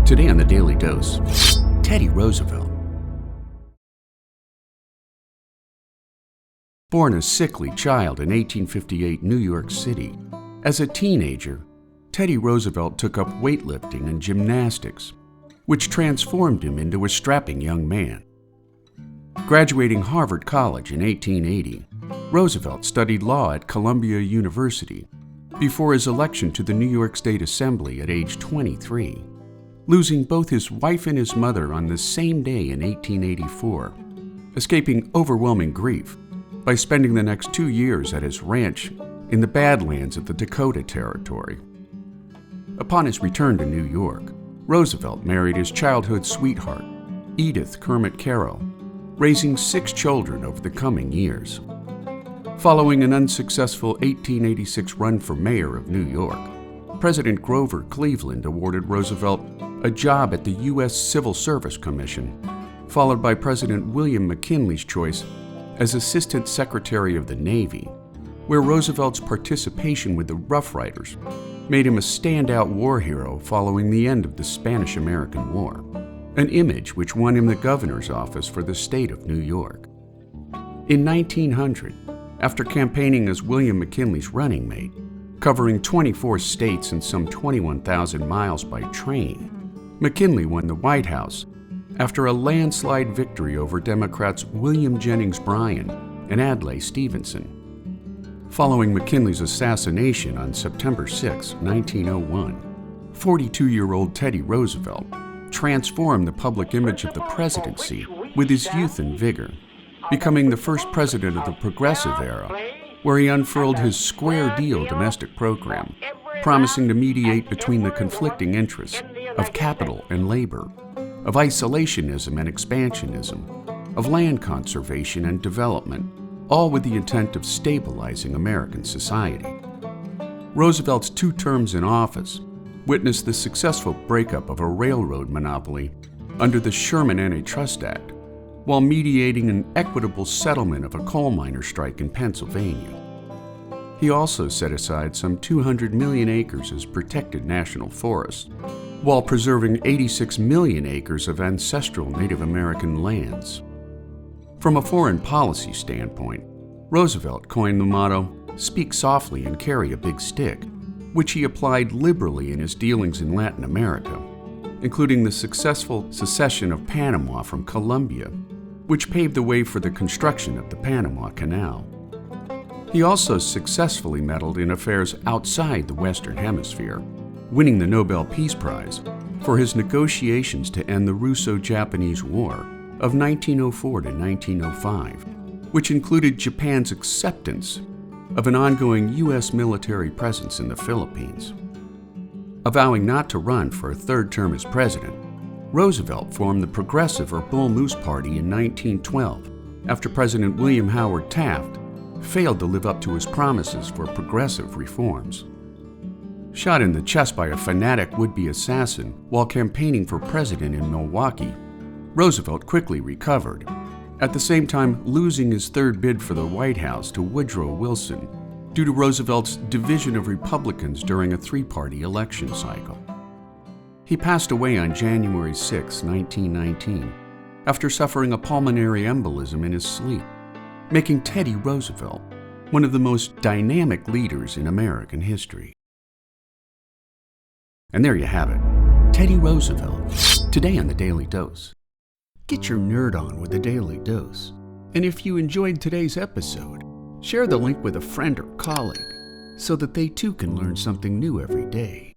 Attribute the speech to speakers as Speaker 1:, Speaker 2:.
Speaker 1: Today on the Daily Dose, Teddy Roosevelt. Born a sickly child in 1858 New York City, as a teenager, Teddy Roosevelt took up weightlifting and gymnastics, which transformed him into a strapping young man. Graduating Harvard College in 1880, Roosevelt studied law at Columbia University before his election to the New York State Assembly at age 23, losing both his wife and his mother on the same day in 1884, escaping overwhelming grief by spending the next 2 years at his ranch in the Badlands of the Dakota Territory. Upon his return to New York, Roosevelt married his childhood sweetheart, Edith Kermit Carow, raising 6 children over the coming years. Following an unsuccessful 1886 run for mayor of New York, President Grover Cleveland awarded Roosevelt a job at the U.S. Civil Service Commission, followed by President William McKinley's choice as Assistant Secretary of the Navy, where Roosevelt's participation with the Rough Riders made him a standout war hero following the end of the Spanish-American War, an image which won him the governor's office for the state of New York. In 1900, after campaigning as William McKinley's running mate, covering 24 states and some 21,000 miles by train, McKinley won the White House after a landslide victory over Democrats William Jennings Bryan and Adlai Stevenson. Following McKinley's assassination on September 6, 1901, 42-year-old Teddy Roosevelt transformed the public image of the presidency with his youth and vigor, becoming the first president of the Progressive era, where he unfurled his square deal domestic program, promising to mediate between the conflicting interests of capital and labor, of isolationism and expansionism, of land conservation and development, all with the intent of stabilizing American society. Roosevelt's 2 terms in office witnessed the successful breakup of a railroad monopoly under the Sherman Antitrust Act, while mediating an equitable settlement of a coal miner strike in Pennsylvania. He also set aside some 200 million acres as protected national forests, while preserving 86 million acres of ancestral Native American lands. From a foreign policy standpoint, Roosevelt coined the motto, "Speak softly and carry a big stick," which he applied liberally in his dealings in Latin America, including the successful secession of Panama from Colombia, which paved the way for the construction of the Panama Canal. He also successfully meddled in affairs outside the Western Hemisphere, winning the Nobel Peace Prize for his negotiations to end the Russo-Japanese War of 1904 to 1905, which included Japan's acceptance of an ongoing U.S. military presence in the Philippines. Avowing not to run for a 3rd term as president, Roosevelt formed the Progressive or Bull Moose Party in 1912 after President William Howard Taft failed to live up to his promises for progressive reforms. Shot in the chest by a fanatic would-be assassin while campaigning for president in Milwaukee, Roosevelt quickly recovered, at the same time losing his 3rd bid for the White House to Woodrow Wilson due to Roosevelt's division of Republicans during a 3-party election cycle. He passed away on January 6, 1919, after suffering a pulmonary embolism in his sleep, making Teddy Roosevelt one of the most dynamic leaders in American history. And there you have it, Teddy Roosevelt, today on the Daily Dose. Get your nerd on with the Daily Dose. And if you enjoyed today's episode, share the link with a friend or colleague so that they too can learn something new every day.